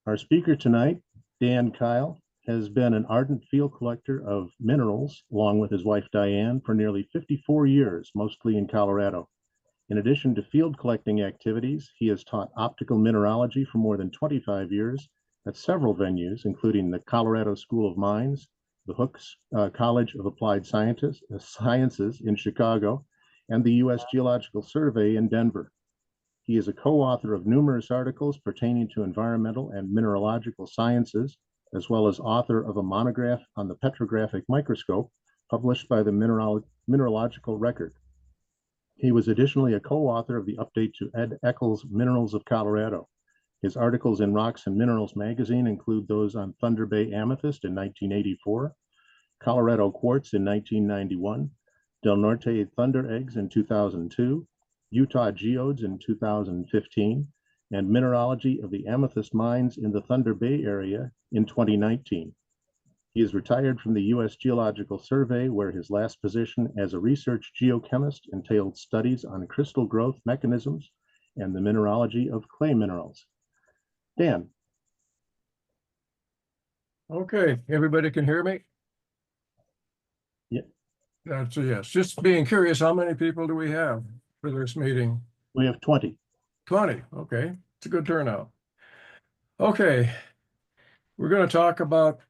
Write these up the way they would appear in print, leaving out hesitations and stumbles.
Our speaker tonight, Dan Kile, has been an ardent field collector of minerals, along with his wife Dianne, for nearly 54 years, mostly in Colorado. In addition to field collecting activities, he has taught optical mineralogy for more than 25 years at several venues, including the Colorado School of Mines, the Hooke College of Applied Sciences in Chicago, and the U.S. Geological Survey in Denver. He is a co-author of numerous articles pertaining to environmental and mineralogical sciences, as well as author of a monograph on the Petrographic Microscope, published by the Mineralogical Record. He was additionally a co-author of the update to Ed Eckels' Minerals of Colorado. His articles in Rocks and Minerals magazine include those on Thunder Bay Amethyst in 1984, Colorado Quartz in 1991, Del Norte Thunder Eggs in 2002, Utah Geodes in 2015, and Mineralogy of the Amethyst Mines in the Thunder Bay area in 2019. He is retired from the U.S. Geological Survey, where his last position as a research geochemist entailed studies on crystal growth mechanisms and the mineralogy of clay minerals. Dan. Okay, everybody can hear me? Yeah. That's a yes. Just being curious, how many people do we have for this meeting? We have 20. 20, okay. It's a good turnout. Okay, we're going to talk about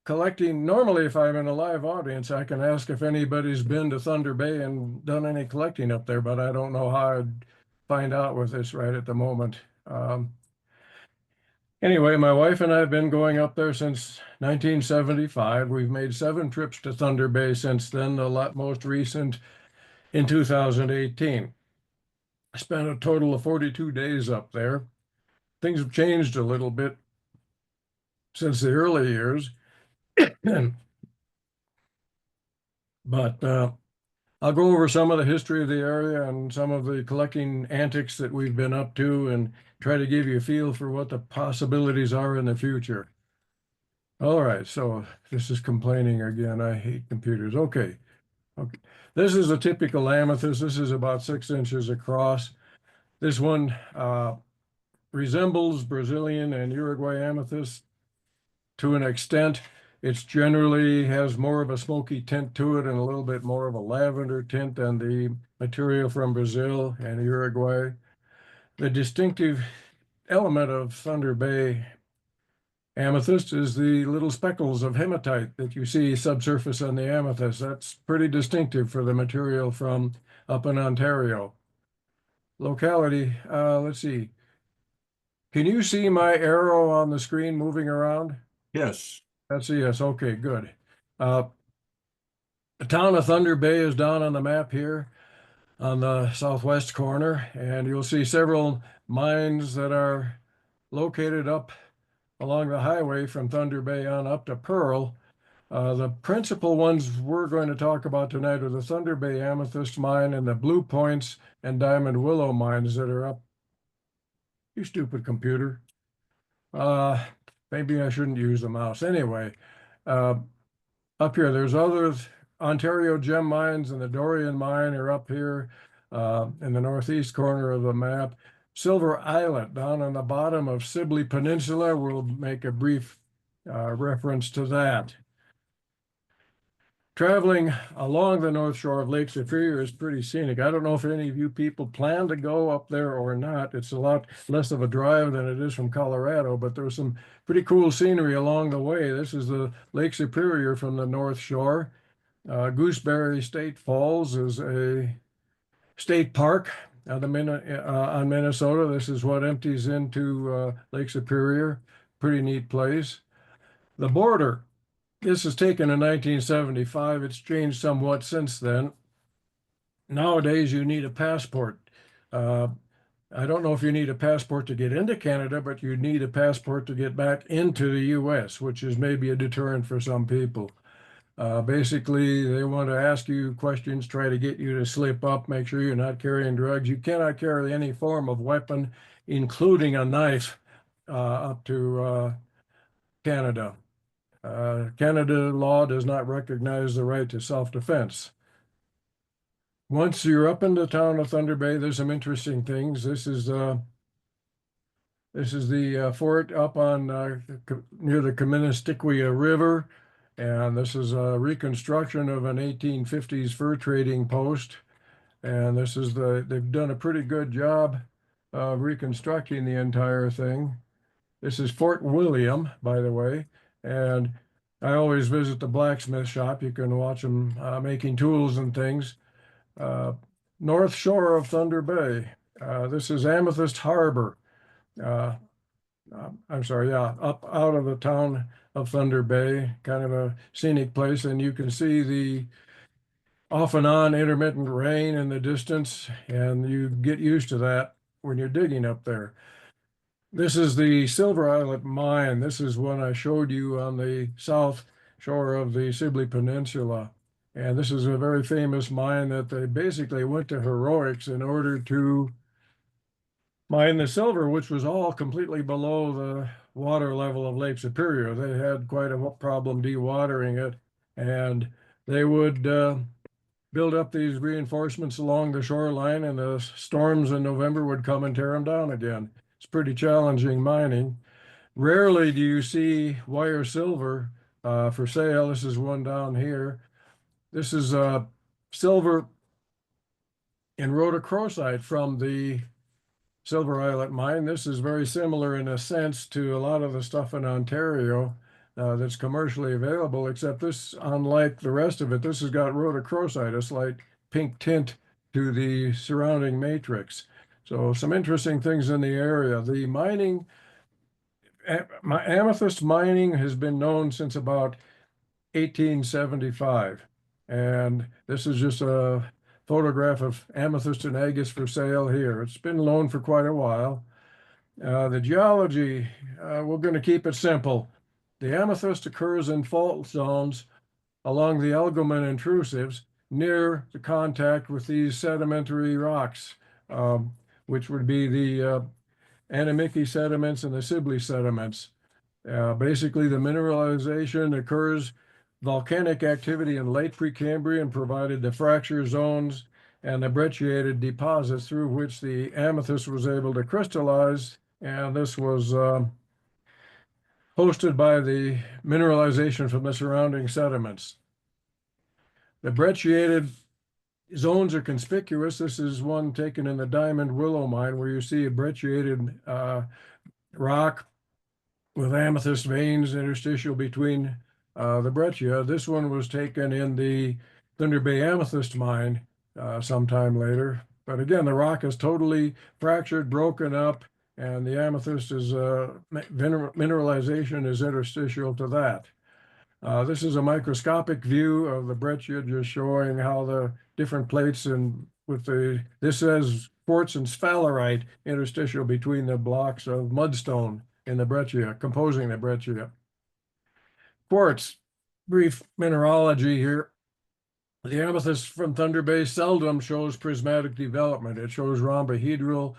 collecting. Normally, if I'm in a live audience, I can ask if anybody's been to Thunder Bay and done any collecting up there, but I don't know how I'd find out with this right at the moment. Anyway, my wife and I have been going up there since 1975. We've made 7 trips to Thunder Bay since then, the most recent in 2018. I spent a total of 42 days up there. Things have changed a little bit since the early years. But I'll go over some of the history of the area and some of the collecting antics that we've been up to and try to give you a feel for what the possibilities are in the future. All right, so this is complaining again. I hate computers. Okay. This is a typical amethyst. This is about 6 inches across. This one resembles Brazilian and Uruguay amethyst to an extent. It's generally has more of a smoky tint to it and a little bit more of a lavender tint than the material from Brazil and Uruguay. The distinctive element of Thunder Bay amethyst is the little speckles of hematite that you see subsurface on the amethyst. That's pretty distinctive for the material from up in Ontario. Locality, let's see. Can you see my arrow on the screen moving around? Yes. That's a yes. Okay, good. The town of Thunder Bay is down on the map here on the southwest corner, and you'll see several mines that are located up along the highway from Thunder Bay on up to Pearl. The principal ones we're going to talk about tonight are the Thunder Bay Amethyst Mine and the Blue Points and Diamond Willow mines that are up. You stupid computer. Maybe I shouldn't use the mouse. Anyway, up here, there's other Ontario gem mines, and the Dorian mine are up here in the northeast corner of the map. Silver Islet down on the bottom of Sibley Peninsula. We'll make a brief reference to that. Traveling along the north shore of Lake Superior is pretty scenic. I don't know if any of you people plan to go up there or not. It's a lot less of a drive than it is from Colorado, but there's some pretty cool scenery along the way. This is the Lake Superior from the north shore. Gooseberry State Falls is a state park on Minnesota. This is what empties into Lake Superior. Pretty neat place. The border. This was taken in 1975. It's changed somewhat since then. Nowadays, you need a passport. I don't know if you need a passport to get into Canada, but you need a passport to get back into the U.S., which is maybe a deterrent for some people. Basically, they want to ask you questions, try to get you to slip up, make sure you're not carrying drugs. You cannot carry any form of weapon, including a knife, up to Canada. Canada law does not recognize the right to self-defense. Once you're up in the town of Thunder Bay, there's some interesting things. This is This is the fort up on near the Kaministiquia River, and this is a reconstruction of an 1850s fur trading post. And this is they've done a pretty good job of reconstructing the entire thing. This is Fort William, by the way, and I always visit the blacksmith shop. You can watch them making tools and things. Uh, North shore of Thunder Bay. This is Amethyst Harbor. Uh, I'm sorry, yeah, up out of the town of Thunder Bay, kind of a scenic place, and you can see the off and on intermittent rain in the distance, and you get used to that when you're digging up there. This is the Silver Islet mine. This is one I showed you on the south shore of the Sibley Peninsula. And this is a very famous mine that they basically went to heroics in order to mine the silver, which was all completely below the water level of Lake Superior. They had quite a problem dewatering it, and they would build up these reinforcements along the shoreline, and the storms in November would come and tear them down again. It's pretty challenging mining. Rarely do you see wire silver for sale. This is one down here. This is silver in rhodochrosite from the Silver Islet mine. This is very similar in a sense to a lot of the stuff in Ontario that's commercially available, except this, unlike the rest of it, this has got rhodochrosite, a slight pink tint to the surrounding matrix. So some interesting things in the area. The mining, amethyst mining has been known since about 1875. And this is just a photograph of amethyst and agates for sale here. It's been known for quite a while. The geology, we're going to keep it simple. The amethyst occurs in fault zones along the Elgin intrusives near the contact with these sedimentary rocks, which would be the Animikie sediments and the Sibley sediments. Basically, the mineralization occurs, volcanic activity in late Precambrian provided the fracture zones and the brecciated deposits through which the amethyst was able to crystallize. And this was hosted by the mineralization from the surrounding sediments. The brecciated zones are conspicuous. This is one taken in the Diamond Willow mine where you see a brecciated rock with amethyst veins interstitial between the breccia. This one was taken in the Thunder Bay Amethyst mine sometime later. But again, the rock is totally fractured, broken up, and the amethyst is mineralization is interstitial to that. This is a microscopic view of the breccia, just showing how the different plates and this says quartz and sphalerite interstitial between the blocks of mudstone in the breccia, composing the breccia. Quartz, brief mineralogy here. The amethyst from Thunder Bay seldom shows prismatic development. It shows rhombohedral,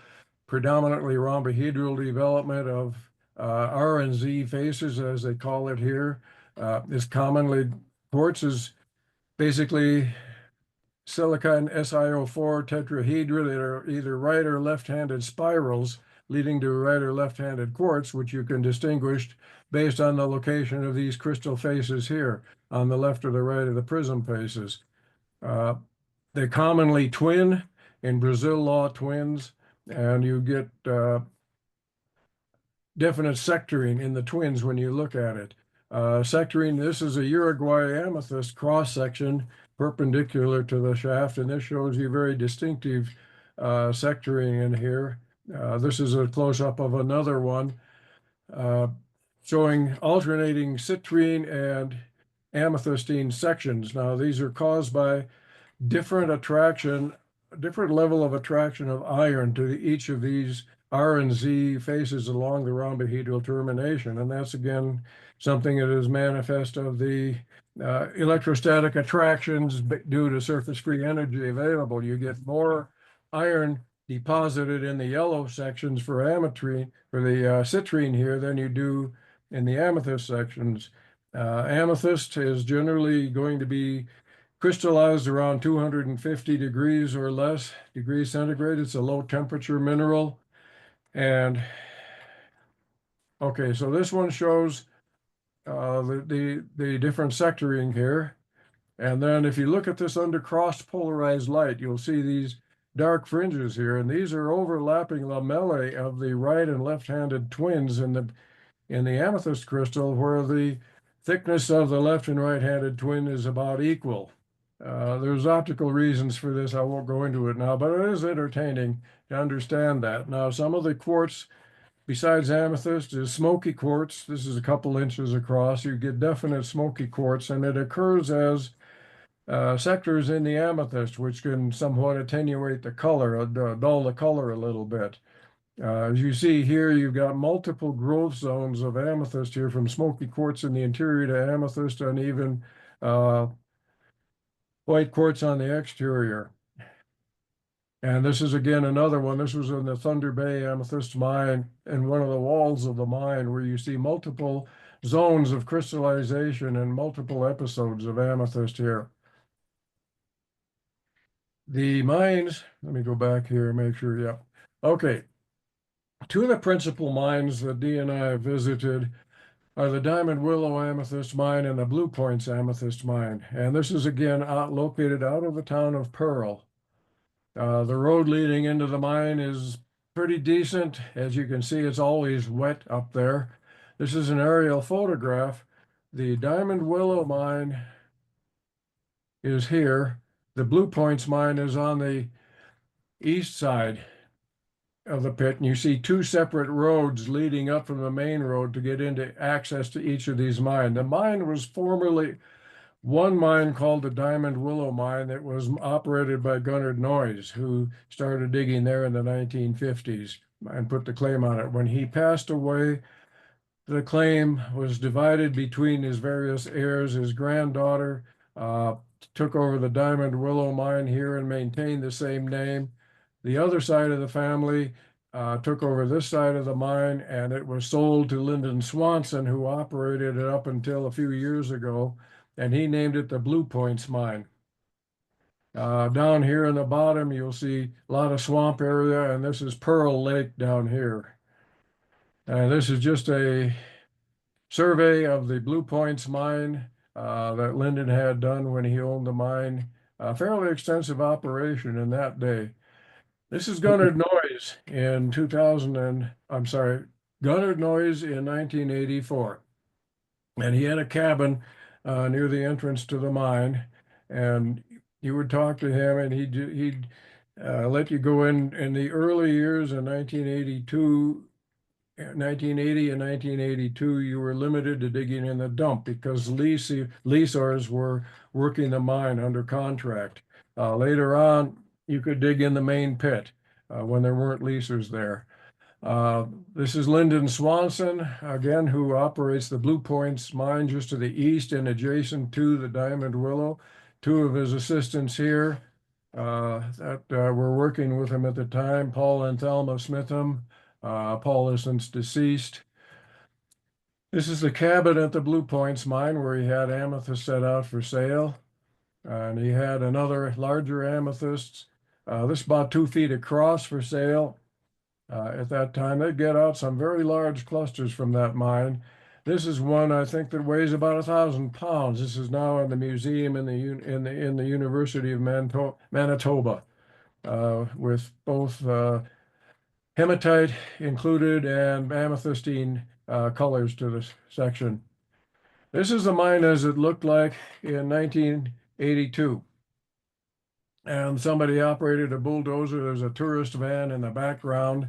predominantly rhombohedral development of R and Z faces, as they call it here. Quartz is basically silicon SiO4 tetrahedra that are either right or left-handed spirals, leading to right or left-handed quartz, which you can distinguish based on the location of these crystal faces here on the left or the right of the prism faces. They commonly twin in Brazil law twins, and you get definite sectoring in the twins when you look at it. Sectoring, this is a Uruguay amethyst cross-section perpendicular to the shaft, and this shows you very distinctive sectoring in here. This is a close-up of another one showing alternating citrine and amethystine sections. Now, these are caused by different level of attraction of iron to each of these R and Z faces along the rhombohedral termination. And that's, again, something that is manifest of the electrostatic attractions due to surface free energy available. You get more iron deposited in the yellow sections for the citrine here than you do in the amethyst sections. Amethyst is generally going to be crystallized around 250 degrees or less degrees centigrade. It's a low temperature mineral. And Okay, so this one shows the different sectoring here. And then if you look at this under cross polarized light, you'll see these dark fringes here, and these are overlapping lamellae of the right and left-handed twins in the amethyst crystal, where the thickness of the left and right-handed twin is about equal. There's optical reasons for this. I won't go into it now, but it is entertaining to understand that. Now, some of the quartz besides amethyst is smoky quartz. This is a couple inches across. You get definite smoky quartz, and it occurs as sectors in the amethyst, which can somewhat attenuate the color, dull the color a little bit. As you see here, you've got multiple growth zones of amethyst here, from smoky quartz in the interior to amethyst, and even white quartz on the exterior. And this is again another one. This was in the Thunder Bay Amethyst mine, and one of the walls of the mine, where you see multiple zones of crystallization and multiple episodes of amethyst here. The mines, let me go back here and make sure, yeah. Okay. Two of the principal mines that Dee and I have visited are the Diamond Willow Amethyst Mine and the Blue Points Amethyst Mine. And this is again located out of the town of Pearl. The road leading into the mine is pretty decent. As you can see, it's always wet up there. This is an aerial photograph. The Diamond Willow Mine is here. The Blue Points Mine is on the east side of the pit, and you see two separate roads leading up from the main road to get into access to each of these mines. The mine was formerly one mine called the Diamond Willow Mine that was operated by Gunnar Noyes, who started digging there in the 1950s and put the claim on it. When he passed away, the claim was divided between his various heirs. His granddaughter took over the Diamond Willow Mine here and maintained the same name. The other side of the family took over this side of the mine, and it was sold to Lyndon Swanson, who operated it up until a few years ago, and he named it the Blue Points Mine. Down here in the bottom, you'll see a lot of swamp area, and this is Pearl Lake down here. This is just a survey of the Blue Points Mine that Lyndon had done when he owned the mine. A fairly extensive operation in that day. This is Gunnar Noyes in 1984. And he had a cabin near the entrance to the mine, and you would talk to him, and he'd let you go in the early years in 1980 and 1982, you were limited to digging in the dump because leaseors were working the mine under contract. Later on, you could dig in the main pit when there weren't leasers there. This is Lyndon Swanson, again, who operates the Blue Points Mine just to the east and adjacent to the Diamond Willow. Two of his assistants here that were working with him at the time, Paul and Thelma Smitham. Paul is since deceased. This is the cabin at the Blue Points Mine where he had amethyst set out for sale. And he had another larger amethyst. This about 2 feet across for sale. At that time, they'd get out some very large clusters from that mine. This is one I think that weighs about 1,000 pounds. This is now in the museum in the University of Manitoba, with both hematite included and amethystine colors to this section. This is the mine as it looked like in 1982. And somebody operated a bulldozer. There's a tourist van in the background.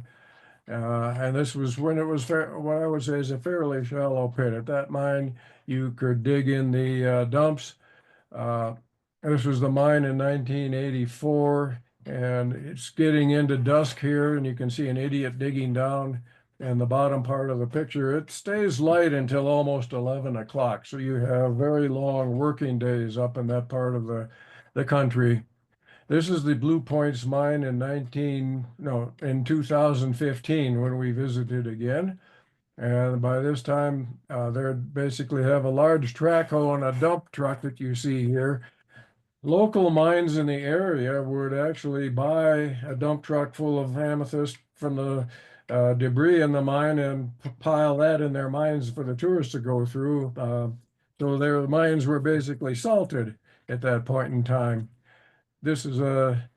And this was when it was what I would say is a fairly shallow pit. At that mine, you could dig in the dumps. This was the mine in 1984, and it's getting into dusk here, and you can see an idiot digging down in the bottom part of the picture. It stays light until almost 11 o'clock, so you have very long working days up in that part of the country. This is the Blue Points Mine in 2015 when we visited again. And by this time, they basically have a large track hoe and a dump truck that you see here. Local mines in the area would actually buy a dump truck full of amethyst from the debris in the mine and pile that in their mines for the tourists to go through. So their mines were basically salted at that point in time. This is a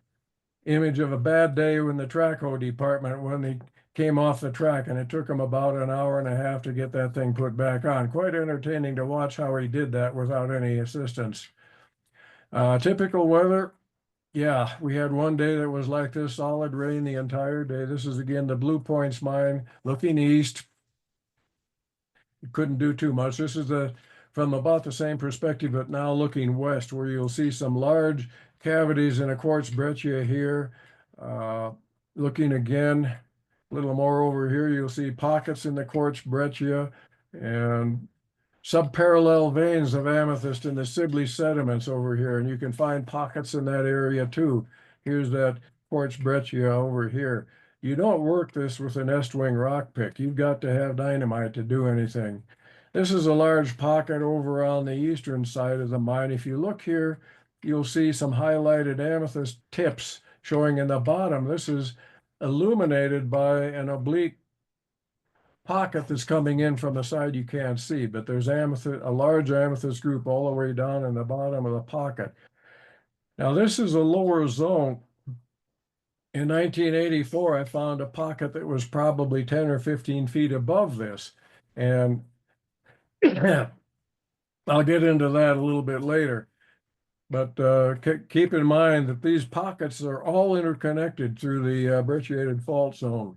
image of a bad day in the track hoe department when they came off the track, and it took him about an hour and a half to get that thing put back on. Quite entertaining to watch how he did that without any assistance. Typical weather. Yeah, we had one day that was like this, solid rain the entire day. This is again the Blue Points mine looking east. You couldn't do too much. This is from about the same perspective, but now looking west, where you'll see some large cavities in a quartz breccia here. Looking again a little more over here, you'll see pockets in the quartz breccia and subparallel veins of amethyst in the Sibley sediments over here, and you can find pockets in that area too. Here's that quartz breccia over here. You don't work this with an Estwing rock pick. You've got to have dynamite to do anything. This is a large pocket over on the eastern side of the mine. If you look here, you'll see some highlighted amethyst tips showing in the bottom. This is illuminated by an oblique pocket that's coming in from the side you can't see, but there's amethyst, a large amethyst group all the way down in the bottom of the pocket. Now this is a lower zone. In 1984, I found a pocket that was probably 10 or 15 feet above this. And I'll get into that a little bit later. But keep in mind that these pockets are all interconnected through the brecciated fault zone.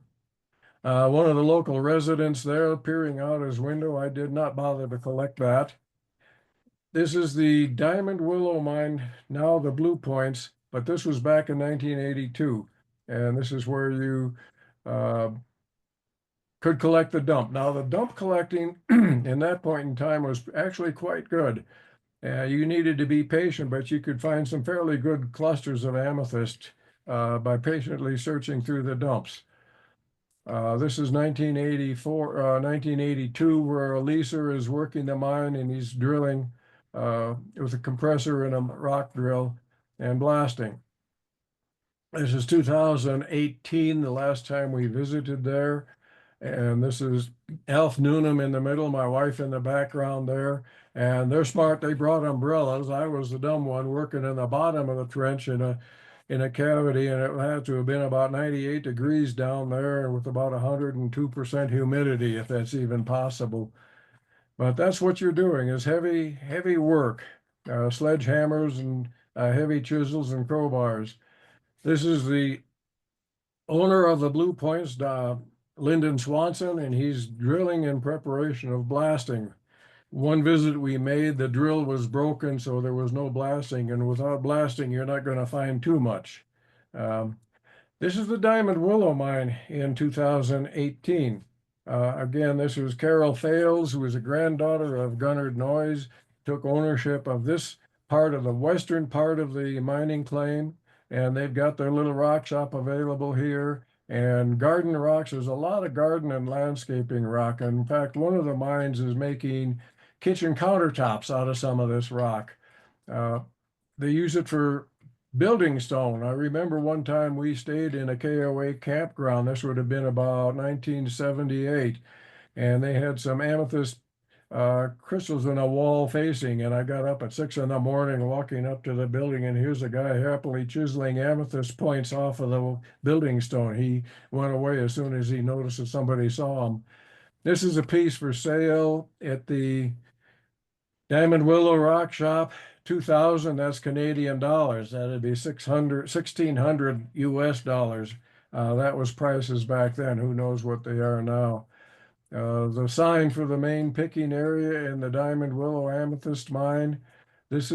One of the local residents there peering out his window, I did not bother to collect that. This is the Diamond Willow mine, now the Blue Points, but this was back in 1982. And this is where you could collect the dump. Now the dump collecting in that point in time was actually quite good. You needed to be patient, but you could find some fairly good clusters of amethyst by patiently searching through the dumps. This is 1982, where a leaser is working the mine and he's drilling with a compressor and a rock drill and blasting. This is 2018, the last time we visited there. And this is Alf Noonan in the middle, my wife in the background there. And they're smart, they brought umbrellas. I was the dumb one working in the bottom of the trench in a cavity, and it had to have been about 98 degrees down there and with about 102% humidity, if that's even possible. But that's what you're doing, is heavy, heavy work, sledgehammers and heavy chisels and crowbars. This is the owner of the Blue Points, Lyndon Swanson, and he's drilling in preparation of blasting. One visit we made, the drill was broken, so there was no blasting, and without blasting, you're not going to find too much. This is the Diamond Willow mine in 2018. Again, this was Carol Fales, who was a granddaughter of Gunnar Noyes, took ownership of this part of the western part of the mining claim, and they've got their little rock shop available here. And garden rocks, there's a lot of garden and landscaping rock. And in fact, one of the mines is making kitchen countertops out of some of this rock. They use it for building stone. I remember one time we stayed in a KOA campground. This would have been about 1978. And they had some amethyst crystals in a wall facing, and I got up at 6 in the morning walking up to the building, and here's a guy happily chiseling amethyst points off of the building stone. He went away as soon as he noticed that somebody saw him. This is a piece for sale at the Diamond Willow Rock Shop, 2,000, that's Canadian dollars. That'd be 1,600 US dollars. That was prices back then. Who knows what they are now. The sign for the main picking area in the Diamond Willow Amethyst mine. This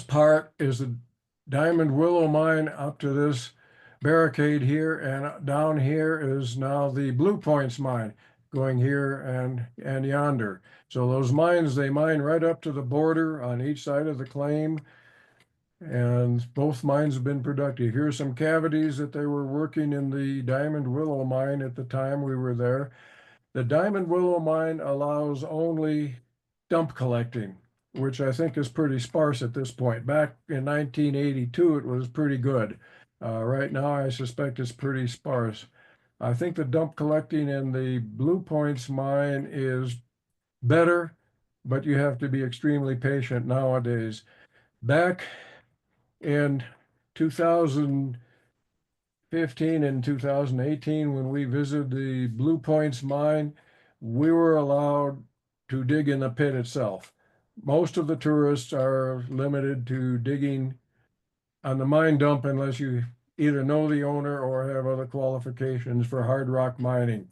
part is the Diamond Willow mine up to this barricade here, and down here is now the Blue Points mine going here and yonder. So those mines, they mine right up to the border on each side of the claim. And both mines have been productive. Here's some cavities that they were working in the Diamond Willow mine at the time we were there. The Diamond Willow mine allows only dump collecting, which I think is pretty sparse at this point. Back in 1982, it was pretty good. Right now, I suspect it's pretty sparse. I think the dump collecting in the Blue Points mine is better, but you have to be extremely patient nowadays. Back in 2015 and 2018, when we visited the Blue Points mine, we were allowed to dig in the pit itself. Most of the tourists are limited to digging on the mine dump unless you either know the owner or have other qualifications for hard rock mining.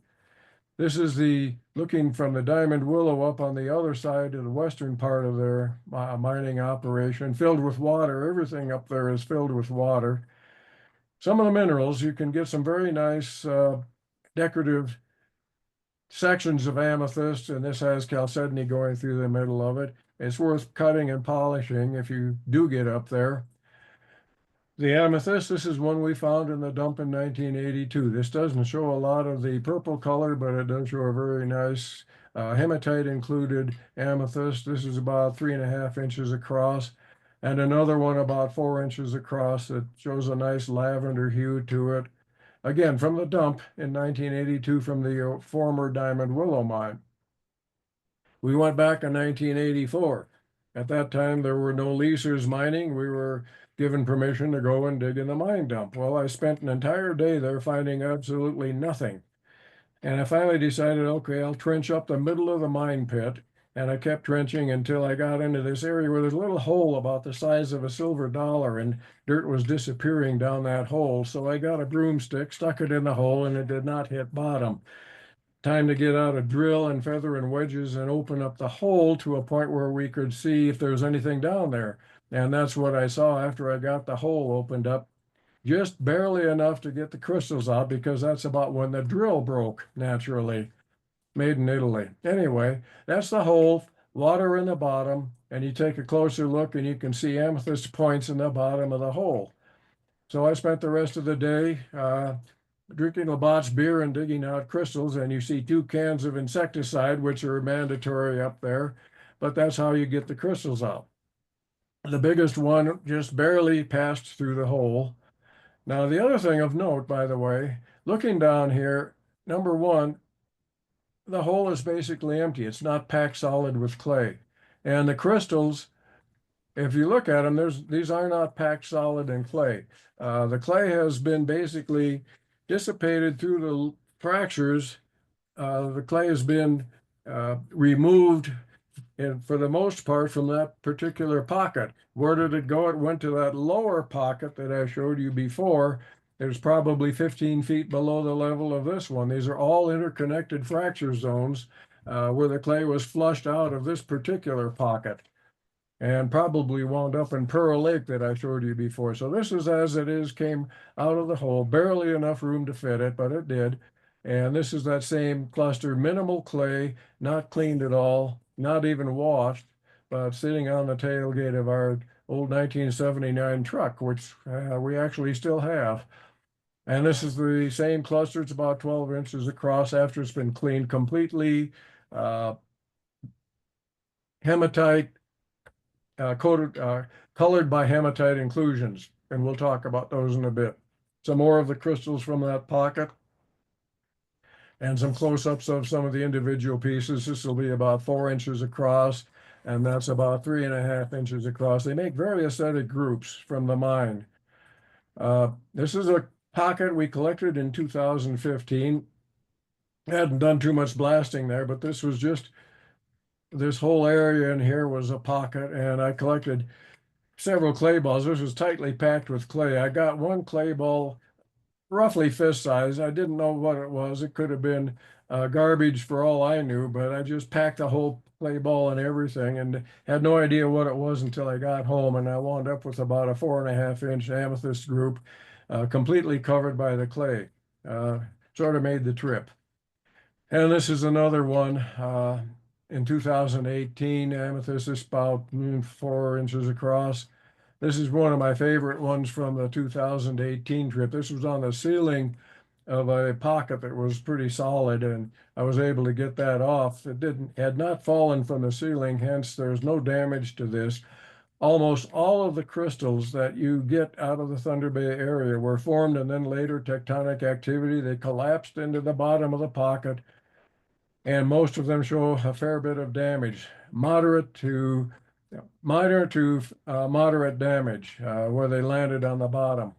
This is the looking from the Diamond Willow up on the other side of the western part of their mining operation, filled with water. Everything up there is filled with water. Some of the minerals, you can get some very nice decorative sections of amethyst, and this has chalcedony going through the middle of it. It's worth cutting and polishing if you do get up there. The amethyst, this is one we found in the dump in 1982. This doesn't show a lot of the purple color, but it does show a very nice hematite included amethyst. This is about 3.5 inches across, and another one about 4 inches across that shows a nice lavender hue to it. Again, from the dump in 1982 from the former Diamond Willow mine. We went back in 1984. At that time, there were no leasers mining. We were given permission to go and dig in the mine dump. Well, I spent an entire day there finding absolutely nothing. And I finally decided, okay, I'll trench up the middle of the mine pit. And I kept trenching until I got into this area where there's a little hole about the size of a silver dollar, and dirt was disappearing down that hole. So I got a broomstick, stuck it in the hole, and it did not hit bottom. Time to get out a drill and feather and wedges and open up the hole to a point where we could see if there's anything down there. And that's what I saw after I got the hole opened up, just barely enough to get the crystals out, because that's about when the drill broke, naturally. Made in Italy. Anyway, that's the hole, water in the bottom, and you take a closer look and you can see amethyst points in the bottom of the hole. So I spent the rest of the day drinking Labatt's beer and digging out crystals, and you see 2 cans of insecticide, which are mandatory up there, but that's how you get the crystals out. The biggest one just barely passed through the hole. Now, the other thing of note, by the way, looking down here, number one, the hole is basically empty. It's not packed solid with clay. And the crystals, if you look at them, these are not packed solid in clay. The clay has been basically dissipated through the fractures. The clay has been removed, and for the most part, from that particular pocket. Where did it go? It went to that lower pocket that I showed you before. It's probably 15 feet below the level of this one. These are all interconnected fracture zones where the clay was flushed out of this particular pocket and probably wound up in Pearl Lake that I showed you before. So this is as it is, came out of the hole, barely enough room to fit it, but it did. And this is that same cluster, minimal clay, not cleaned at all, not even washed, but sitting on the tailgate of our old 1979 truck, which we actually still have. And this is the same cluster. It's about 12 inches across after it's been cleaned completely. Hematite, colored by hematite inclusions. And we'll talk about those in a bit. Some more of the crystals from that pocket and some close-ups of some of the individual pieces. This will be about 4 inches across, and that's about 3.5 inches across. They make very aesthetic groups from the mine. This is a pocket we collected in 2015. Hadn't done too much blasting there, but this was just, this whole area in here was a pocket, and I collected several clay balls. This was tightly packed with clay. I got one clay ball roughly fist size. I didn't know what it was. It could have been garbage for all I knew, but I just packed the whole clay ball and everything and had no idea what it was until I got home, and I wound up with about a 4.5-inch amethyst group completely covered by the clay. Sort of made the trip. And this is another one in 2018. Amethyst is about 4 inches across. This is one of my favorite ones from the 2018 trip. This was on the ceiling of a pocket that was pretty solid, and I was able to get that off. It had not fallen from the ceiling, hence there's no damage to this. Almost all of the crystals that you get out of the Thunder Bay area were formed, and then later tectonic activity, they collapsed into the bottom of the pocket, and most of them show a fair bit of damage, minor to moderate damage where they landed on the bottom.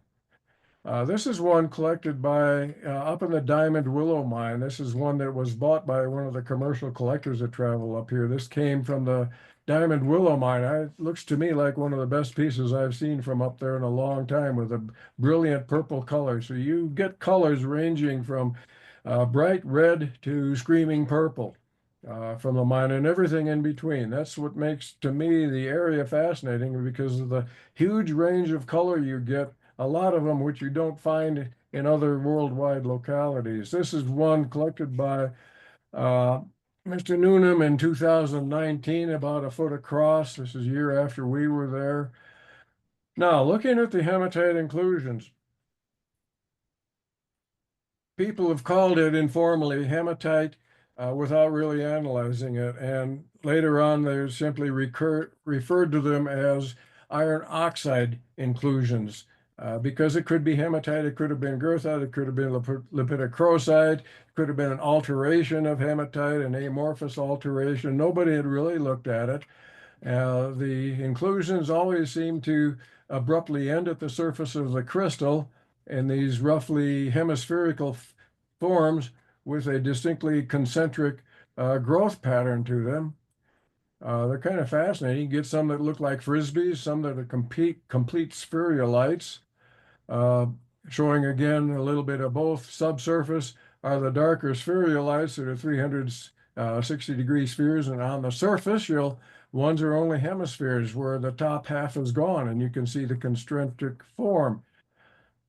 This is one collected by up in the Diamond Willow mine. This is one that was bought by one of the commercial collectors that travel up here. This came from the Diamond Willow mine. It looks to me like one of the best pieces I've seen from up there in a long time, with a brilliant purple color. So you get colors ranging from bright red to screaming purple from the mine, and everything in between. That's what makes, to me, the area fascinating, because of the huge range of color you get, a lot of them which you don't find in other worldwide localities. This is one collected by Mr. Noonan in 2019, about a foot across. This is a year after we were there. Now, looking at the hematite inclusions, people have called it informally hematite without really analyzing it. And later on, they simply referred to them as iron oxide inclusions because it could be hematite, it could have been goethite, it could have been lepidocrosite, it could have been an alteration of hematite, an amorphous alteration. Nobody had really looked at it. The inclusions always seem to abruptly end at the surface of the crystal in these roughly hemispherical forms with a distinctly concentric growth pattern to them. They're kind of fascinating. You get some that look like frisbees, some that are complete spherulites, showing again a little bit of both. Subsurface are the darker spherulites that are 360-degree spheres, and on the surface, ones are only hemispheres where the top half is gone, and you can see the concentric form.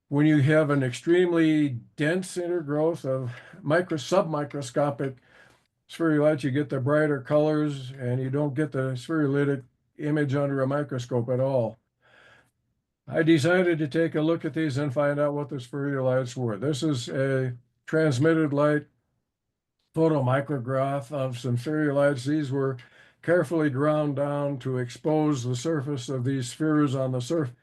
When you have an extremely dense intergrowth of submicroscopic spherulites, you get the brighter colors, and you don't get the spherulitic image under a microscope at all. I decided to take a look at these and find out what the spherulites were. This is a transmitted light photomicrograph of some spherulites. These were carefully ground down to expose the surface of these spheres on the surface,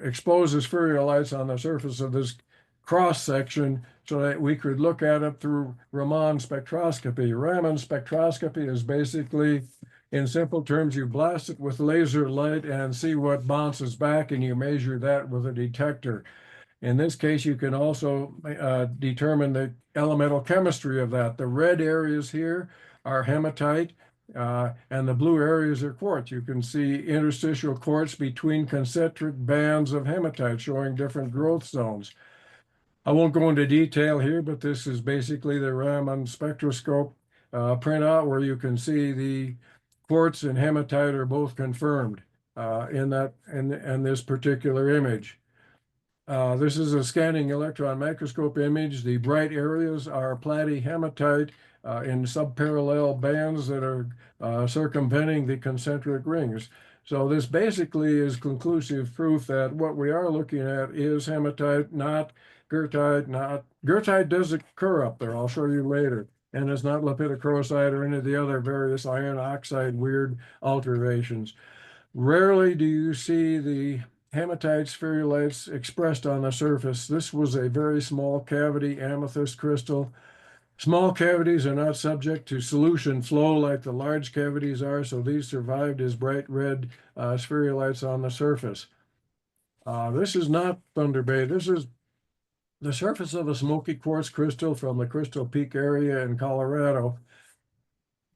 expose the spherulites on the surface of this cross section so that we could look at it through Raman spectroscopy. Raman spectroscopy is basically, in simple terms, you blast it with laser light and see what bounces back, and you measure that with a detector. In this case, you can also determine the elemental chemistry of that. The red areas here are hematite, and the blue areas are quartz. You can see interstitial quartz between concentric bands of hematite showing different growth zones. I won't go into detail here, but this is basically the Raman spectroscope printout, where you can see the quartz and hematite are both confirmed in this particular image. This is a scanning electron microscope image. The bright areas are platyhematite in subparallel bands that are circumventing the concentric rings. So this basically is conclusive proof that what we are looking at is hematite, not goethite. Goethite does occur up there, I'll show you later. And it's not lepidocrosite or any of the other various iron oxide weird alterations. Rarely do you see the hematite spherulites expressed on the surface. This was a very small cavity amethyst crystal. Small cavities are not subject to solution flow like the large cavities are, so these survived as bright red spherulites on the surface. This is not Thunder Bay. This is the surface of a smoky quartz crystal from the Crystal Peak area in Colorado.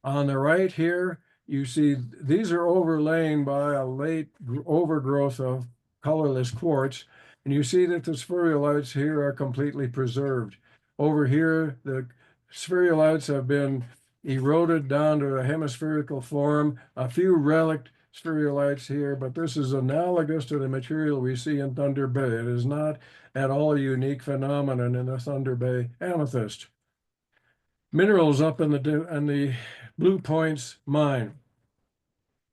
On the right here, you see these are overlain by a late overgrowth of colorless quartz, and you see that the spherulites here are completely preserved. Over here, the spherulites have been eroded down to a hemispherical form, a few relict spherulites here, but this is analogous to the material we see in Thunder Bay. It is not at all a unique phenomenon in the Thunder Bay amethyst. Minerals up in the Blue Points mine.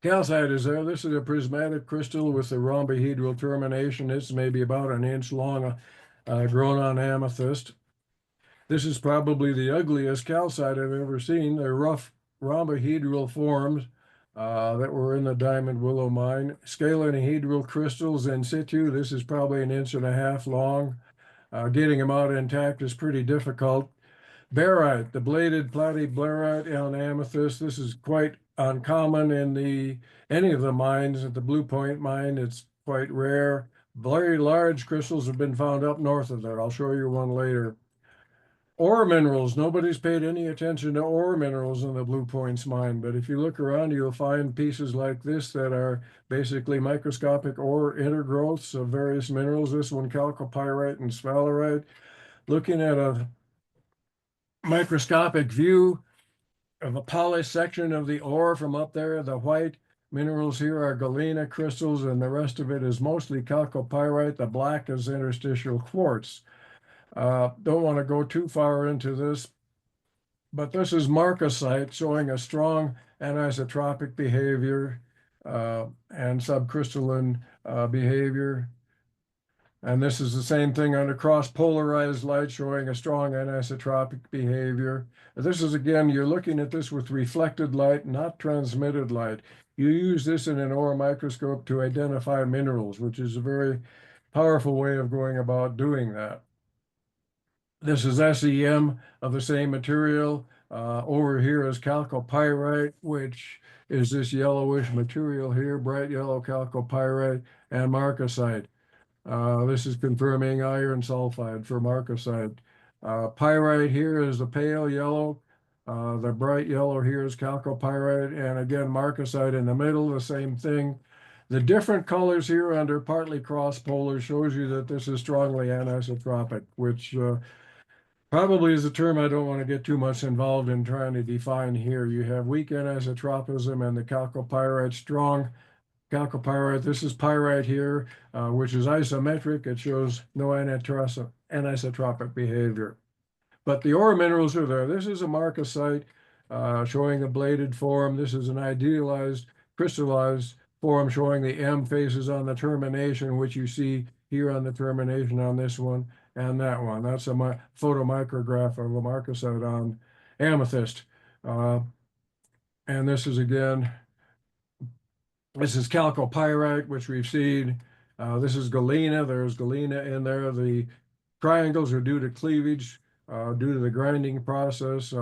Calcite is there. This is a prismatic crystal with a rhombohedral termination. It's maybe about an inch long, grown on amethyst. This is probably the ugliest calcite I've ever seen. They're rough rhombohedral forms that were in the Diamond Willow mine. Scalenohedral crystals in situ. This is probably 1.5 inches long. Getting them out intact is pretty difficult. Barite, the bladed platybarite and amethyst. This is quite uncommon in any of the mines. At the Blue Point mine, it's quite rare. Very large crystals have been found up north of there. I'll show you one later. Ore minerals. Nobody's paid any attention to ore minerals in the Blue Points mine, but if you look around, you'll find pieces like this that are basically microscopic ore intergrowths of various minerals. This one, chalcopyrite and sphalerite. Looking at a microscopic view of a polished section of the ore from up there, the white minerals here are galena crystals, and the rest of it is mostly chalcopyrite. The black is interstitial quartz. Don't want to go too far into this, but this is marcasite showing a strong anisotropic behavior and subcrystalline behavior. And this is the same thing under cross-polarized light showing a strong anisotropic behavior. This is, again, you're looking at this with reflected light, not transmitted light. You use this in an ore microscope to identify minerals, which is a very powerful way of going about doing that. This is SEM of the same material. Over here is chalcopyrite, which is this yellowish material here, bright yellow chalcopyrite, and marcasite. This is confirming iron sulfide for marcasite. Pyrite here is the pale yellow. The bright yellow here is chalcopyrite, and again, marcasite in the middle, the same thing. The different colors here under partly cross-polar shows you that this is strongly anisotropic, which probably is a term I don't want to get too much involved in trying to define here. You have weak anisotropism and the chalcopyrite strong. Chalcopyrite, this is pyrite here, which is isometric. It shows no anisotropic behavior. But the ore minerals are there. This is a marcasite showing a bladed form. This is an idealized crystallized form showing the M faces on the termination, which you see here on the termination on this one and that one. That's a photomicrograph of a marcasite on amethyst. And this is again, this is chalcopyrite, which we've seen. This is galena. There's galena in there. The triangles are due to cleavage, due to the grinding process,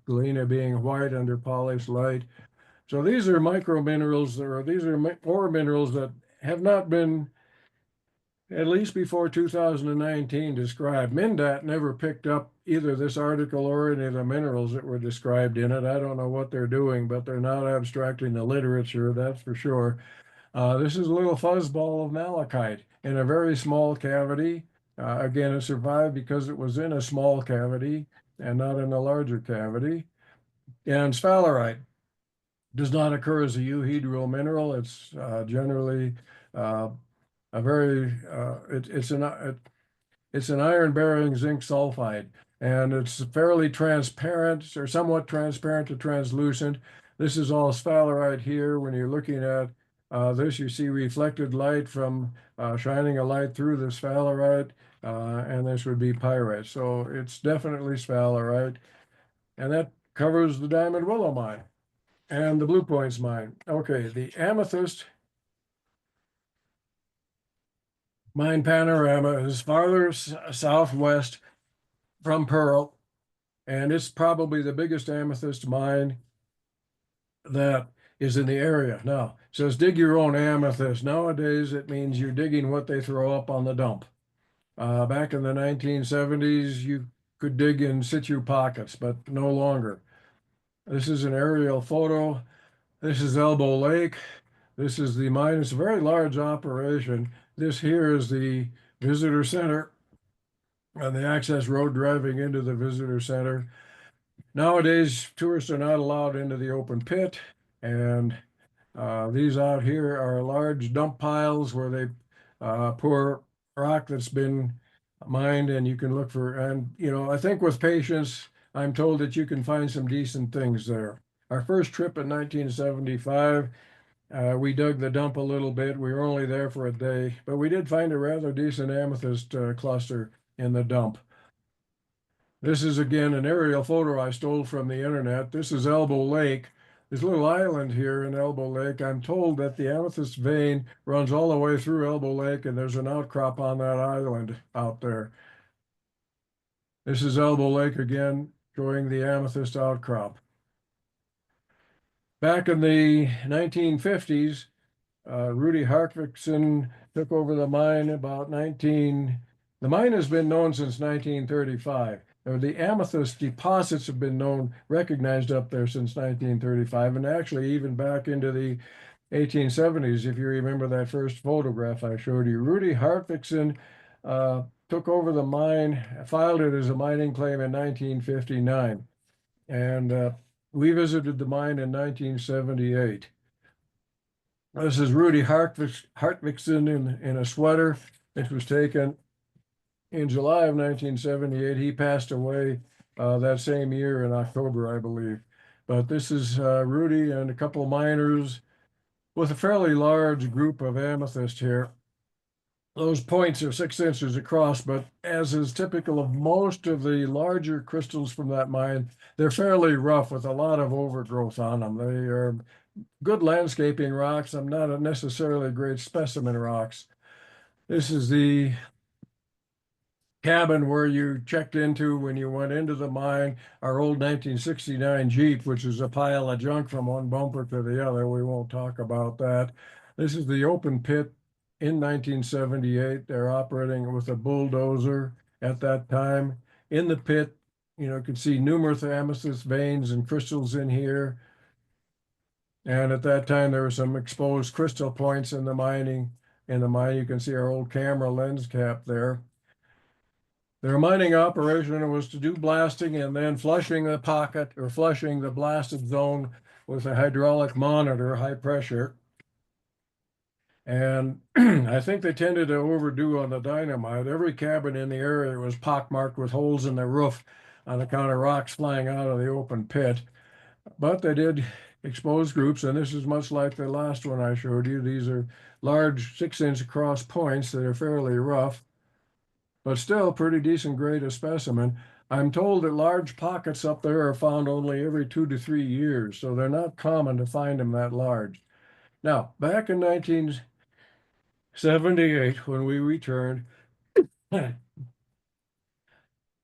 galena being white under polished light. So these are micro minerals, or these are ore minerals that have not been, at least before 2019, described. MnDAT never picked up either this article or any of the minerals that were described in it. I don't know what they're doing, but they're not abstracting the literature, that's for sure. This is a little fuzzball of malachite in a very small cavity. Again, it survived because it was in a small cavity and not in a larger cavity. And sphalerite does not occur as a euhedral mineral. It's generally a very it's an iron-bearing zinc sulfide, and it's fairly transparent or somewhat transparent to translucent. This is all sphalerite here. When you're looking at this, you see reflected light from shining a light through the sphalerite, and this would be pyrite. So it's definitely sphalerite, and that covers the Diamond Willow mine and the Blue Points mine. Okay, the amethyst mine panorama is farther southwest from Pearl, and it's probably the biggest amethyst mine that is in the area. Now, it says dig your own amethyst. Nowadays, it means you're digging what they throw up on the dump. Back in the 1970s, you could dig in situ pockets, but no longer. This is an aerial photo. This is Elbow Lake. This is the mine. It's a very large operation. This here is the visitor center and the access road driving into the visitor center. Nowadays, tourists are not allowed into the open pit, and these out here are large dump piles where they pour rock that's been mined, and you can look for, and I think with patience, I'm told that you can find some decent things there. Our first trip in 1975, we dug the dump a little bit. We were only there for a day, but we did find a rather decent amethyst cluster in the dump. This is again an aerial photo I stole from the internet. This is Elbow Lake. this little island here in Elbow Lake. I'm told that the amethyst vein runs all the way through Elbow Lake, and there's an outcrop on that island out there. This is Elbow Lake again, showing the amethyst outcrop. Back in the 1950s, Rudy Hartvigsson took over the mine the mine has been known since 1935. The amethyst deposits have been recognized up there since 1935, and actually even back into the 1870s, if you remember that first photograph I showed you. Rudy Hartvigsson took over the mine, filed it as a mining claim in 1959, and we visited the mine in 1978. This is Rudy Hartvigsson in a sweater. It was taken in July of 1978. He passed away that same year in October, I believe. But this is Rudy and a couple of miners with a fairly large group of amethyst here. Those points are 6 inches across, but as is typical of most of the larger crystals from that mine, they're fairly rough with a lot of overgrowth on them. They are good landscaping rocks. I'm not necessarily great specimen rocks. This is the cabin where you checked into when you went into the mine. Our old 1969 Jeep, which is a pile of junk from one bumper to the other. We won't talk about that. This is the open pit in 1978. They're operating with a bulldozer at that time. In the pit, you can see numerous amethyst veins and crystals in here. And at that time, there were some exposed crystal points in the mine. You can see our old camera lens cap there. Their mining operation was to do blasting and then flushing the pocket or flushing the blasted zone with a hydraulic monitor, high pressure. And I think they tended to overdo on the dynamite. Every cabin in the area was pockmarked with holes in the roof on account of rocks flying out of the open pit. But they did expose groups, and this is much like the last one I showed you. These are large 6-inch across points that are fairly rough, but still pretty decent grade of specimen. I'm told that large pockets up there are found only every 2 to 3 years, so they're not common to find them that large. Now, back in 1978, when we returned, they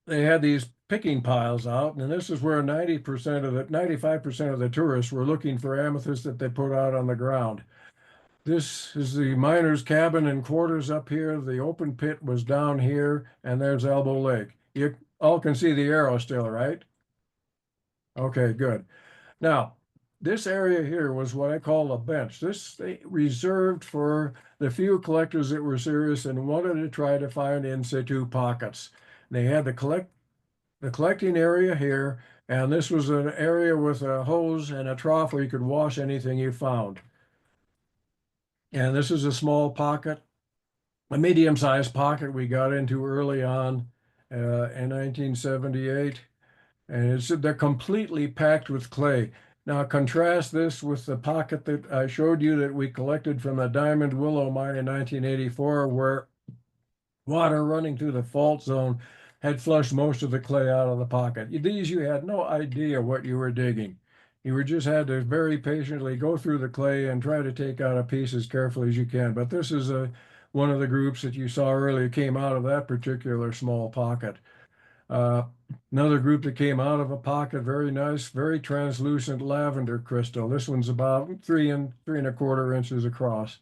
had these picking piles out, and this is where 95% of the tourists were looking for amethyst that they put out on the ground. This is the miner's cabin and quarters up here. The open pit was down here, and there's Elbow Lake. You all can see the arrow still, right? Okay, good. Now, this area here was what I call a bench. This they reserved for the few collectors that were serious and wanted to try to find in situ pockets. They had the collecting area here, and this was an area with a hose and a trough where you could wash anything you found. And this is a small pocket, a medium-sized pocket we got into early on in 1978. And they're completely packed with clay. Now contrast this with the pocket that I showed you that we collected from the Diamond Willow mine in 1984, where water running through the fault zone had flushed most of the clay out of the pocket. These you had no idea what you were digging. You just had to very patiently go through the clay and try to take out a piece as carefully as you can. But this is one of the groups that you saw earlier came out of that particular small pocket. Another group that came out of a pocket, very nice, very translucent lavender crystal. This one's about 3.25 inches across.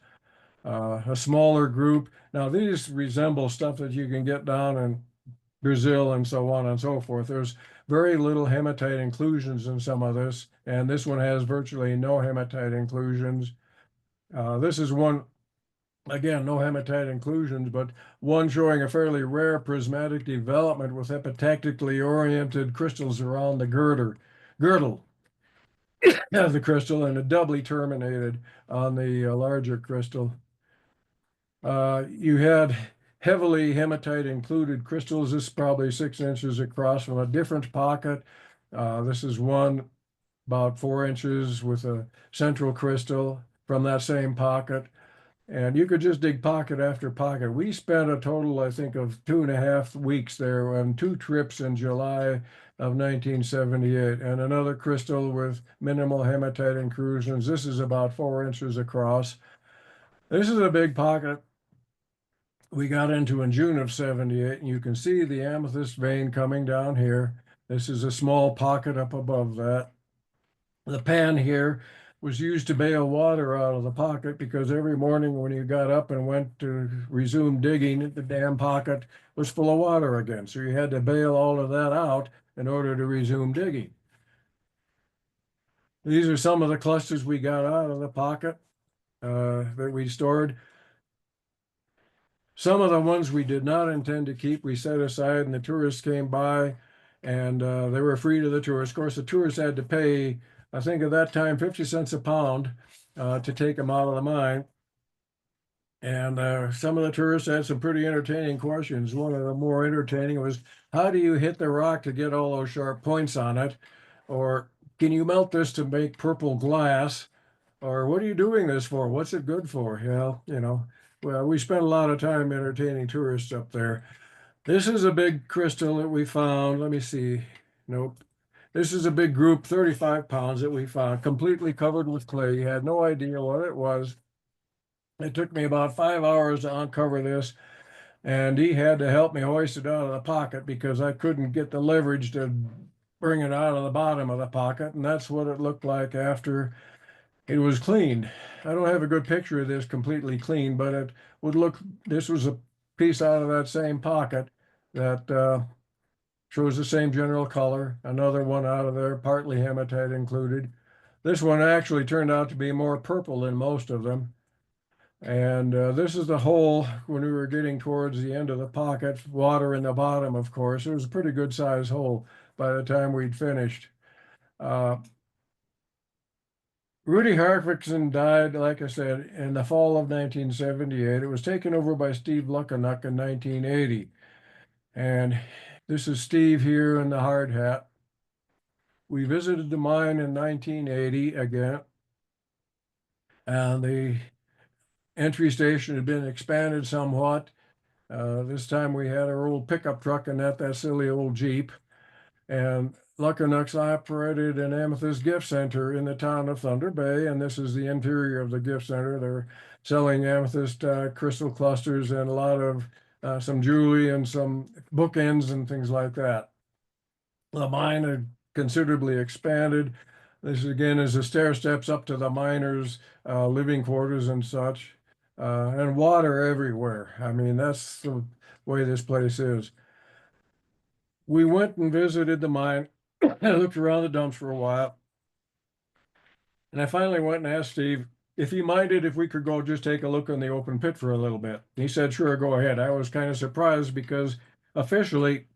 A smaller group. Now these resemble stuff that you can get down in Brazil and so on and so forth. There's very little hematite inclusions in some of this, and this one has virtually no hematite inclusions. This is one, again, no hematite inclusions, but one showing a fairly rare prismatic development with epitactically oriented crystals around the girdle of the crystal, and a doubly terminated on the larger crystal. You had heavily hematite included crystals. This is probably 6 inches across from a different pocket. This is one about 4 inches with a central crystal from that same pocket. And you could just dig pocket after pocket. We spent a total, I think, of 2.5 weeks there on 2 trips in July of 1978, and another crystal with minimal hematite inclusions. This is about 4 inches across. This is a big pocket we got into in June of 78, and you can see the amethyst vein coming down here. This is a small pocket up above that. The pan here was used to bail water out of the pocket because every morning when you got up and went to resume digging, the damn pocket was full of water again. So you had to bail all of that out in order to resume digging. These are some of the clusters we got out of the pocket that we stored. Some of the ones we did not intend to keep, we set aside, and the tourists came by, and they were free to the tourists. Of course, the tourists had to pay, I think at that time, 50 cents a pound to take them out of the mine. And some of the tourists had some pretty entertaining questions. One of the more entertaining was, how do you hit the rock to get all those sharp points on it? Or can you melt this to make purple glass? Or what are you doing this for? What's it good for? Well, we spent a lot of time entertaining tourists up there. This is a big crystal that we found. Let me see. Nope. This is a big group, 35 pounds that we found, completely covered with clay. You had no idea what it was. It took me about 5 hours to uncover this, and he had to help me hoist it out of the pocket because I couldn't get the leverage to bring it out of the bottom of the pocket. And that's what it looked like after it was cleaned. I don't have a good picture of this completely clean, but it would look, this was a piece out of that same pocket that shows the same general color. Another one out of there, partly hematite included. This one actually turned out to be more purple than most of them. And this is the hole when we were getting towards the end of the pocket, water in the bottom, of course. It was a pretty good sized hole by the time we'd finished. Rudy Hartwickson died, like I said, in the fall of 1978. It was taken over by Steve Luckenuk in 1980. And this is Steve here in the hard hat. We visited the mine in 1980 again, and the entry station had been expanded somewhat. This time we had our old pickup truck and not that silly old Jeep. And Luckenuk's operated an amethyst gift center in the town of Thunder Bay, and this is the interior of the gift center. They're selling amethyst crystal clusters and a lot of some jewelry and some bookends and things like that. The mine had considerably expanded. This again is the stair steps up to the miners' living quarters and such, and water everywhere. I mean, that's the way this place is. We went and visited the mine. I looked around the dumps for a while. And I finally went and asked Steve if he minded if we could go just take a look in the open pit for a little bit. He said, sure, go ahead. I was kind of surprised because officially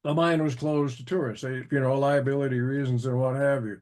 the mine was closed to tourists, liability reasons and what have you.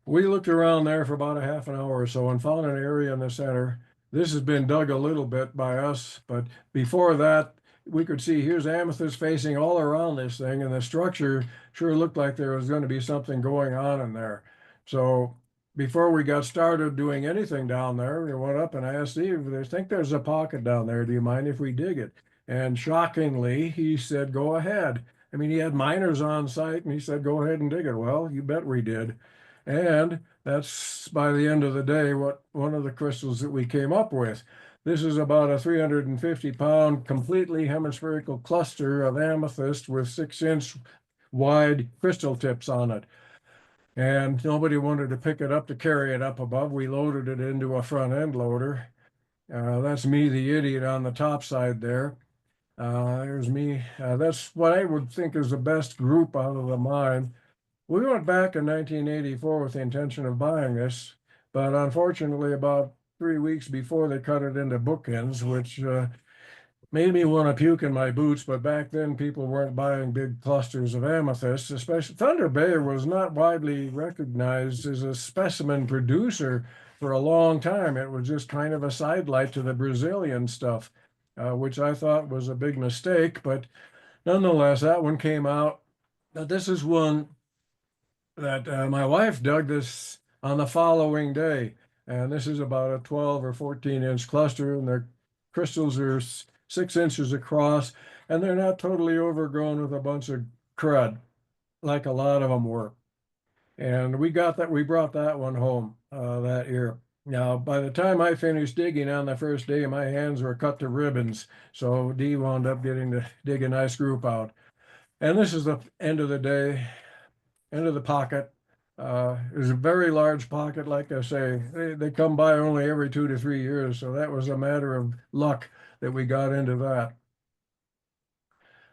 We looked around there for about a half an hour or so and found an area in the center. This has been dug a little bit by us, but before that, we could see here's amethyst facing all around this thing, and the structure sure looked like there was going to be something going on in there. So before we got started doing anything down there, we went up and asked Steve, I think there's a pocket down there. Do you mind if we dig it? And shockingly, he said, go ahead. I mean, he had miners on site, and he said, go ahead and dig it. Well, you bet we did. And that's, by the end of the day, what one of the crystals that we came up with. This is about a 350-pound, completely hemispherical cluster of amethyst with 6-inch wide crystal tips on it. And nobody wanted to pick it up to carry it up above. We loaded it into a front end loader. That's me, the idiot, on the top side there. There's me. That's what I would think is the best group out of the mine. We went back in 1984 with the intention of buying this, but unfortunately, about 3 weeks before, they cut it into bookends, which made me want to puke in my boots. But back then, people weren't buying big clusters of amethyst. Especially Thunder Bay was not widely recognized as a specimen producer for a long time. It was just kind of a sidelight to the Brazilian stuff, which I thought was a big mistake. But nonetheless, that one came out. Now, this is one that my wife dug this on the following day. And this is about a 12 or 14-inch cluster, and their crystals are 6 inches across, and they're not totally overgrown with a bunch of crud. like a lot of them were. And we brought that one home that year. Now, by the time I finished digging on the first day, my hands were cut to ribbons. So Dee wound up getting to dig a nice group out. And this is the end of the day, end of the pocket. It was a very large pocket, like I say. They come by only every 2 to 3 years. So that was a matter of luck that we got into that.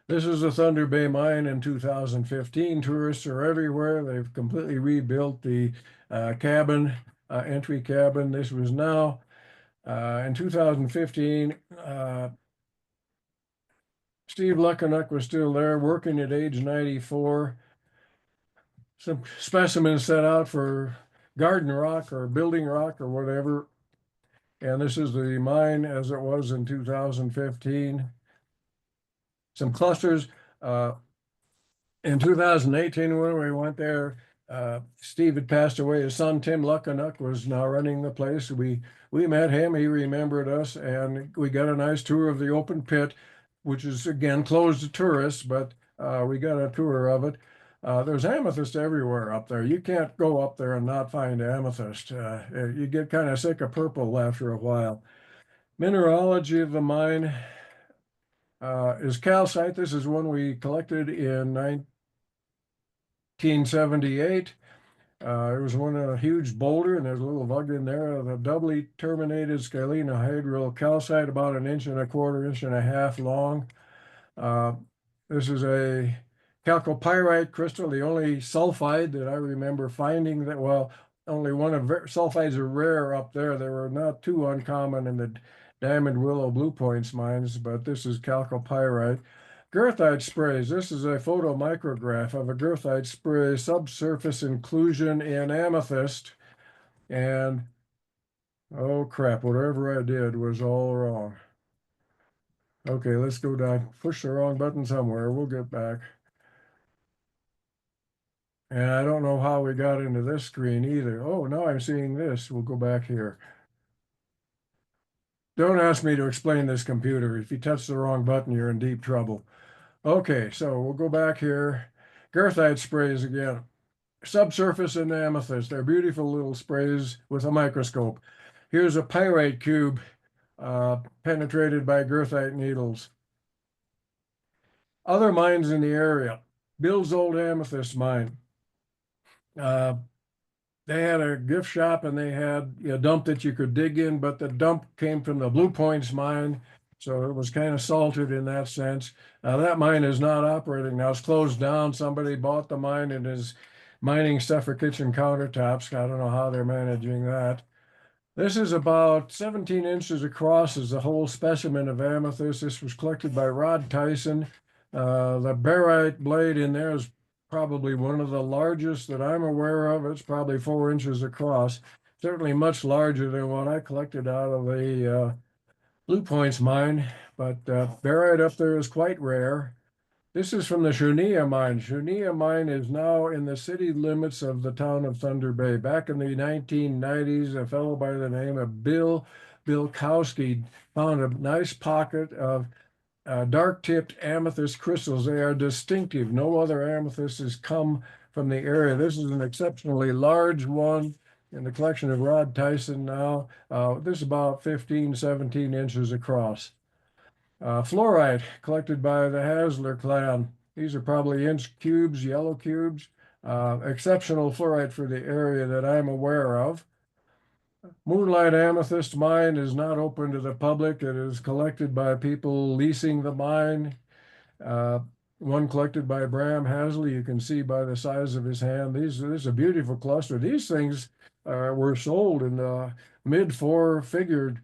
This is the Thunder Bay mine in 2015. Tourists are everywhere. They've completely rebuilt the cabin, entry cabin. This was now in 2015. Steve Luckenuk was still there, working at age 94. Some specimens set out for garden rock or building rock or whatever. And this is the mine as it was in 2015. Some clusters. In 2018, when we went there, Steve had passed away. His son, Tim Luckenuk, was now running the place. We met him. He remembered us, and we got a nice tour of the open pit, which is, again, closed to tourists, but we got a tour of it. There's amethyst everywhere up there. You can't go up there and not find amethyst. You get kind of sick of purple after a while. Mineralogy of the mine is calcite. This is one we collected in 1978. It was a huge boulder, and there's a little vug in there. The doubly terminated scalenohydral calcite, about 1.25 inches, 1.5 inches long. This is a chalcopyrite crystal, the only sulfide that I remember finding that, well, only one of sulfides are rare up there. They were not too uncommon in the Diamond Willow Blue Points mines, but this is chalcopyrite. Goethite sprays. This is a photomicrograph of a goethite spray subsurface inclusion in amethyst. And oh crap, whatever I did was all wrong. Okay, let's go down. Push the wrong button somewhere. We'll get back. And I don't know how we got into this screen either. Oh, now I'm seeing this. We'll go back here. Don't ask me to explain this computer. If you touch the wrong button, you're in deep trouble. Okay, so we'll go back here. Goethite sprays again. Subsurface and amethyst. They're beautiful little sprays with a microscope. Here's a pyrite cube penetrated by goethite needles. Other mines in the area. Bill's Old Amethyst Mine. They had a gift shop and they had a dump that you could dig in, but the dump came from the Blue Points mine. So it was kind of salted in that sense. That mine is not operating now. It's closed down. Somebody bought the mine and is mining stuff for kitchen countertops. I don't know how they're managing that. This is about 17 inches across as the whole specimen of amethyst. This was collected by Rod Tyson. The barite blade in there is probably one of the largest that I'm aware of. It's probably 4 inches across, certainly much larger than what I collected out of the Blue Points mine, but barite up there is quite rare. This is from the Shunia mine. Shunia mine is now in the city limits of the town of Thunder Bay. Back in the 1990s, a fellow by the name of Bill Bilkowski found a nice pocket of dark-tipped amethyst crystals. They are distinctive. No other amethyst has come from the area. This is an exceptionally large one in the collection of Rod Tyson now. This is about 15, 17 inches across. Fluorite collected by the Hasler clan. These are probably inch cubes, yellow cubes. Exceptional fluorite for the area that I'm aware of. Moonlight Amethyst Mine is not open to the public. It is collected by people leasing the mine. One collected by Bram Hasley. You can see by the size of his hand. This is a beautiful cluster. These things were sold in the mid four-figured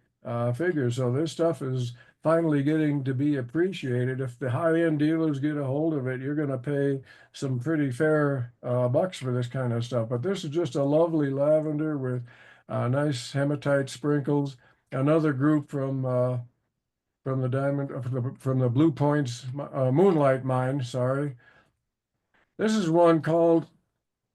figures. So this stuff is finally getting to be appreciated. If the high-end dealers get a hold of it, you're going to pay some pretty fair bucks for this kind of stuff. But this is just a lovely lavender with nice hematite sprinkles. Another group from the Blue Points Moonlight Mine. Sorry, this is one called.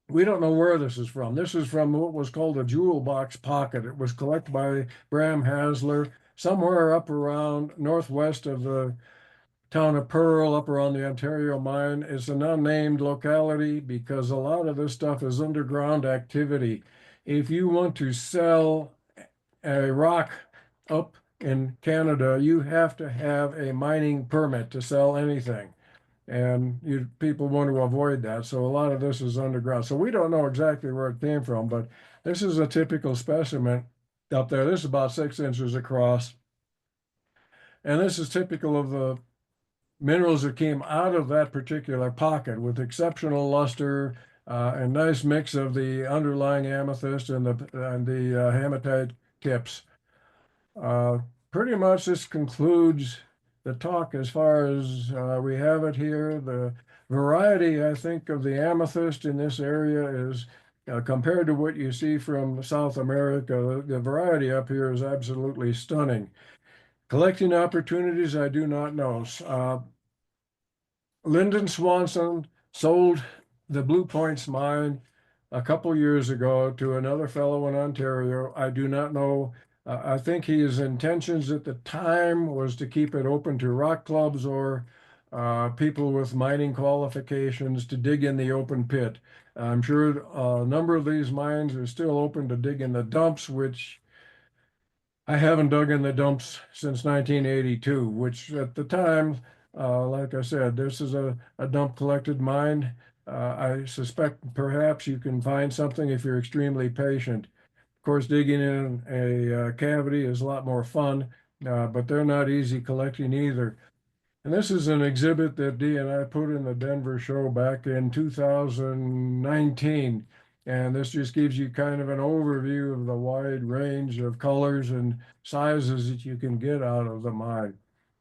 We don't know where this is from. This is from what was called a jewel box pocket. It was collected by Bram Hasler somewhere up around northwest of the town of Pearl up around the Ontario mine. It's an unnamed locality because a lot of this stuff is underground activity. If you want to sell a rock up in Canada, you have to have a mining permit to sell anything. And people want to avoid that. So a lot of this is underground. So we don't know exactly where it came from, but this is a typical specimen up there. This is about 6 inches across. And this is typical of the minerals that came out of that particular pocket with exceptional luster and nice mix of the underlying amethyst and the hematite tips. Pretty much this concludes the talk as far as we have it here. The variety, I think, of the amethyst in this area is compared to what you see from South America, the variety up here is absolutely stunning. Collecting opportunities, I do not know. Lyndon Swanson sold the Blue Points mine a couple years ago to another fellow in Ontario. I do not know. I think his intentions at the time was to keep it open to rock clubs or people with mining qualifications to dig in the open pit. I'm sure a number of these mines are still open to dig in the dumps, which I haven't dug in the dumps since 1982, which at the time, like I said, this is a dump collected mine. I suspect perhaps you can find something if you're extremely patient. Of course, digging in a cavity is a lot more fun, but they're not easy collecting either. And this is an exhibit that Dee and I put in the Denver show back in 2019. And this just gives you kind of an overview of the wide range of colors and sizes that you can get out of the mine.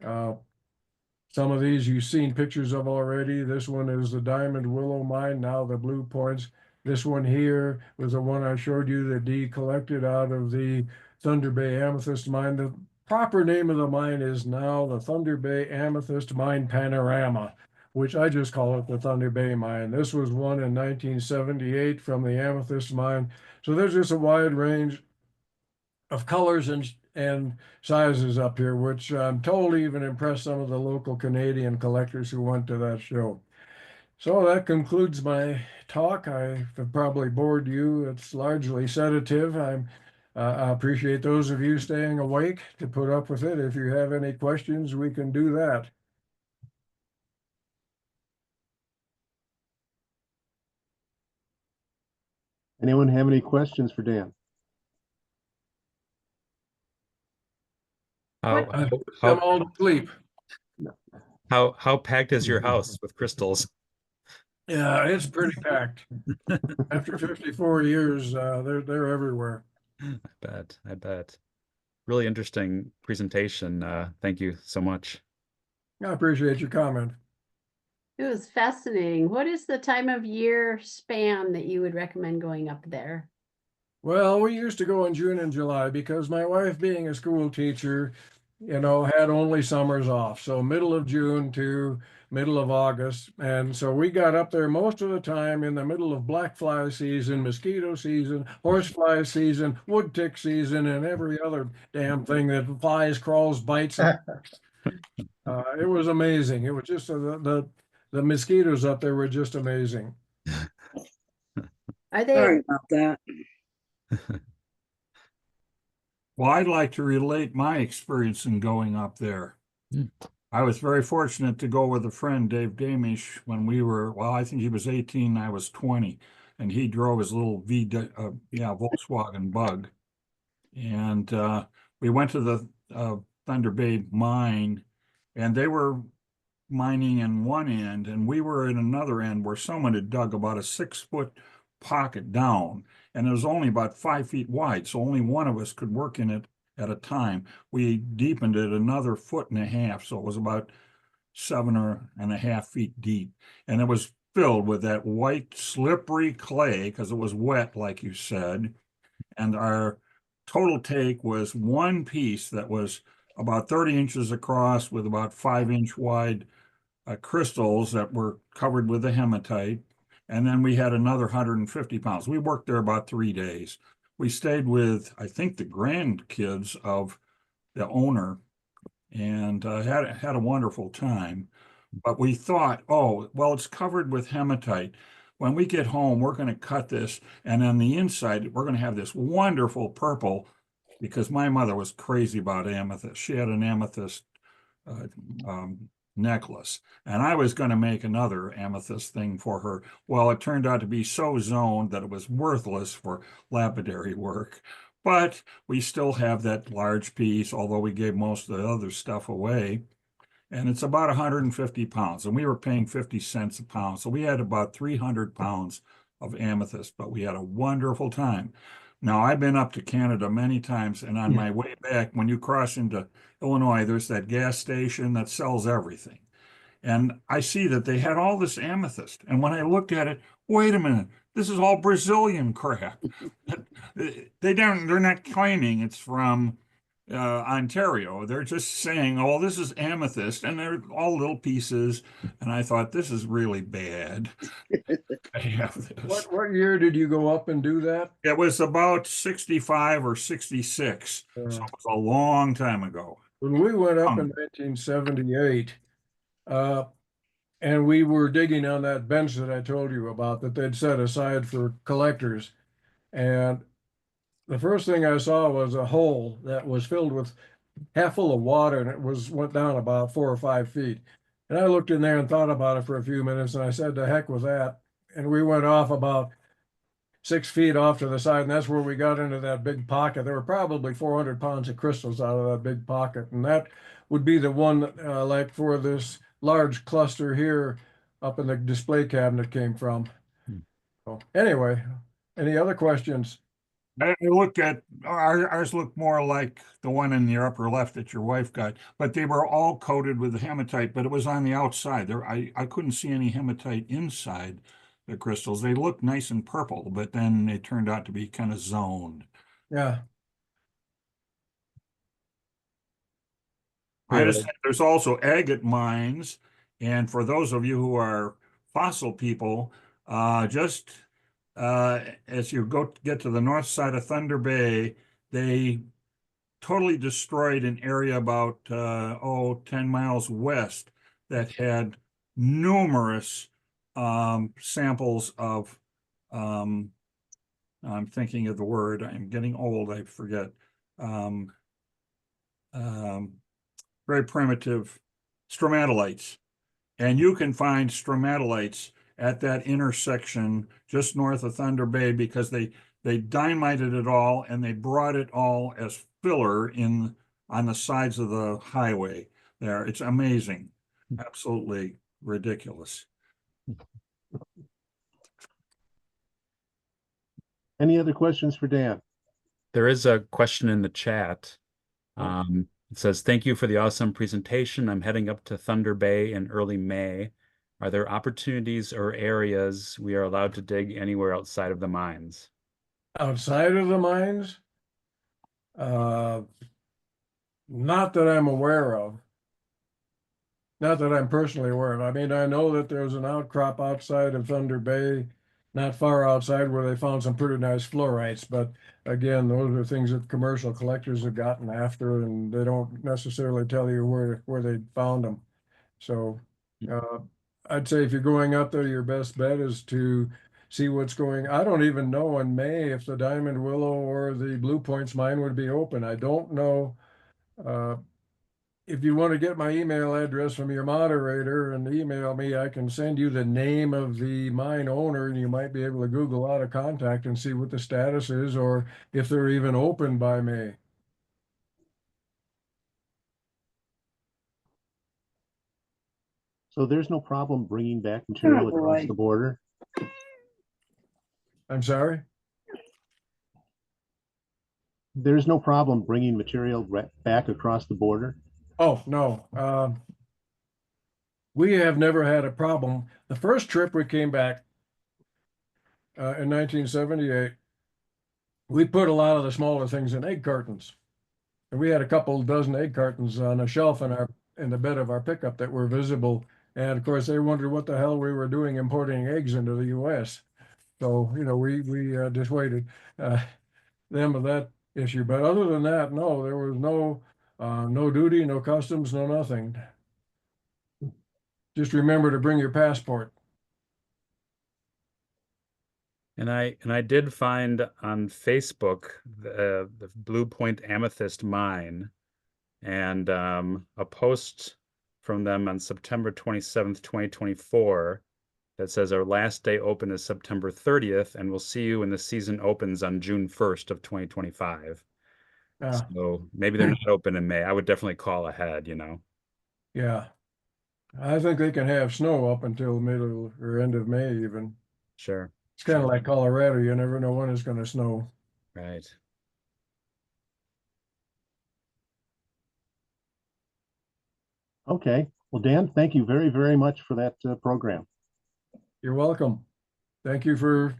Some of these you've seen pictures of already. This one is the Diamond Willow mine, now the Blue Points. This one here was the one I showed you that Dee collected out of the Thunder Bay Amethyst mine. The proper name of the mine is now the Thunder Bay Amethyst Mine Panorama, which I just call it the Thunder Bay Mine. This was one in 1978 from the Amethyst Mine. So there's just a wide range of colors and sizes up here, which I'm told even impressed some of the local Canadian collectors who went to that show. So that concludes my talk. I have probably bored you. It's largely sedative. I appreciate those of you staying awake to put up with it. If you have any questions, we can do that. Anyone have any questions for Dan? How I'm how all asleep. how packed is your house with crystals? Yeah, it's pretty packed. After 54 years, they're everywhere. I bet. Really interesting presentation. Thank you so much. I appreciate your comment. It was fascinating. What is the time of year span that you would recommend going up there? Well, we used to go in June and July because my wife, being a school teacher, had only summers off. So middle of June to middle of August. And so we got up there most of the time in the middle of black fly season, mosquito season, horsefly season, wood tick season, and every other damn thing that flies, crawls, bites. It was amazing. It was just the mosquitoes up there were just amazing. Are they? Sorry about that. Well, I'd like to relate my experience in going up there. Hmm. I was very fortunate to go with a friend, Dave Damish, when we were, well, I think he was 18, I was 20, and he drove his little Volkswagen Bug. And we went to the Thunder Bay mine, and they were mining in one end, and we were in another end where someone had dug about a 6-foot pocket down, and it was only about 5 feet wide, so only one of us could work in it at a time. We deepened it another 1.5 feet, so it was about 7.5 feet deep, and it was filled with that white slippery clay because it was wet, like you said. And our total take was one piece that was about 30 inches across with about 5-inch wide crystals that were covered with the hematite. And then we had another 150 pounds. We worked there about 3 days. We stayed with, I think, the grandkids of the owner. and had a wonderful time. But we thought, oh, well, it's covered with hematite. When we get home, we're going to cut this, and on the inside, we're going to have this wonderful purple, because my mother was crazy about amethyst. She had an amethyst uh, necklace, and I was going to make another amethyst thing for her. Well, it turned out to be so zoned that it was worthless for lapidary work. But we still have that large piece, although we gave most of the other stuff away. And it's about 150 pounds, and we were paying 50 cents a pound. So we had about 300 pounds of amethyst, but we had a wonderful time. Now, I've been up to Canada many times, and on my way back, when you cross into Illinois, there's that gas station that sells everything. And I see that they had all this amethyst. And when I looked at it, wait a minute, this is all Brazilian crap. They're not claiming it's from Ontario. They're just saying, oh, this is amethyst, and they're all little pieces. And I thought, this is really bad. I have this. What year did you go up and do that? It was about 65 or 66. So it was a long time ago. When we went up in 1978, and we were digging on that bench that I told you about that they'd set aside for collectors. And the first thing I saw was a hole that was filled with half full of water, and it went down about 4 or 5 feet. And I looked in there and thought about it for a few minutes, and I said, "The heck with that." And we went off about 6 feet off to the side, and that's where we got into that big pocket. There were probably 400 pounds of crystals out of that big pocket, and that would be the one like for this large cluster here up in the display cabinet came from. So anyway, any other questions? I looked at ours looked more like the one in the upper left that your wife got, but they were all coated with hematite, but it was on the outside. I couldn't see any hematite inside the crystals. They looked nice and purple, but then they turned out to be kind of zoned. Yeah. I understand there's also agate mines, and for those of you who are fossil people, just as you get to the north side of Thunder Bay, they totally destroyed an area about 10 miles west that had numerous samples of I'm thinking of the word, I'm getting old, I forget. Very primitive stromatolites. And you can find stromatolites at that intersection just north of Thunder Bay because they dynamited it all and they brought it all as filler on the sides of the highway there. It's amazing. Absolutely ridiculous. Any other questions for Dan? There is a question in the chat. It says, "Thank you for the awesome presentation. I'm heading up to Thunder Bay in early May. Are there opportunities or areas we are allowed to dig anywhere outside of the mines?" Outside of the mines? Not that I'm aware of. Not that I'm personally aware of. I mean, I know that there's an outcrop outside of Thunder Bay, not far outside, where they found some pretty nice fluorites. But again, those are things that commercial collectors have gotten after, and they don't necessarily tell you where they found them. So I'd say if you're going up there, your best bet is to see what's going. I don't even know in May if the Diamond Willow or the Blue Points mine would be open. I don't know. If you want to get my email address from your moderator and email me, I can send you the name of the mine owner, and you might be able to Google out a contact and see what the status is or if they're even open by May. So there's no problem bringing back material across the border? I'm sorry? There's no problem bringing material back across the border? Oh, no. We have never had a problem. The first trip we came back in 1978, we put a lot of the smaller things in egg cartons. And we had a couple dozen egg cartons on a shelf in the bed of our pickup that were visible. And of course, they wondered what the hell we were doing importing eggs into the U.S. So, we dissuaded them of that issue. But other than that, no, there was no No duty, no customs, no nothing. Just remember to bring your passport. And I did find on Facebook the Blue Point Amethyst Mine, and a post from them on September 27th, 2024 that says our last day open is September 30th, and we'll see you when the season opens on June 1st of 2025. So maybe they're not open in May. I would definitely call ahead, Yeah. I think they can have snow up until middle or end of May even. Sure. It's kind of like Colorado. You never know when it's going to snow. Right. Okay. Well, Dan, thank you very, very much for that program. You're welcome. Thank you for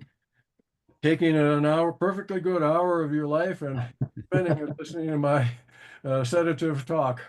taking an hour, perfectly good hour of your life and spending it listening to my sedative talk.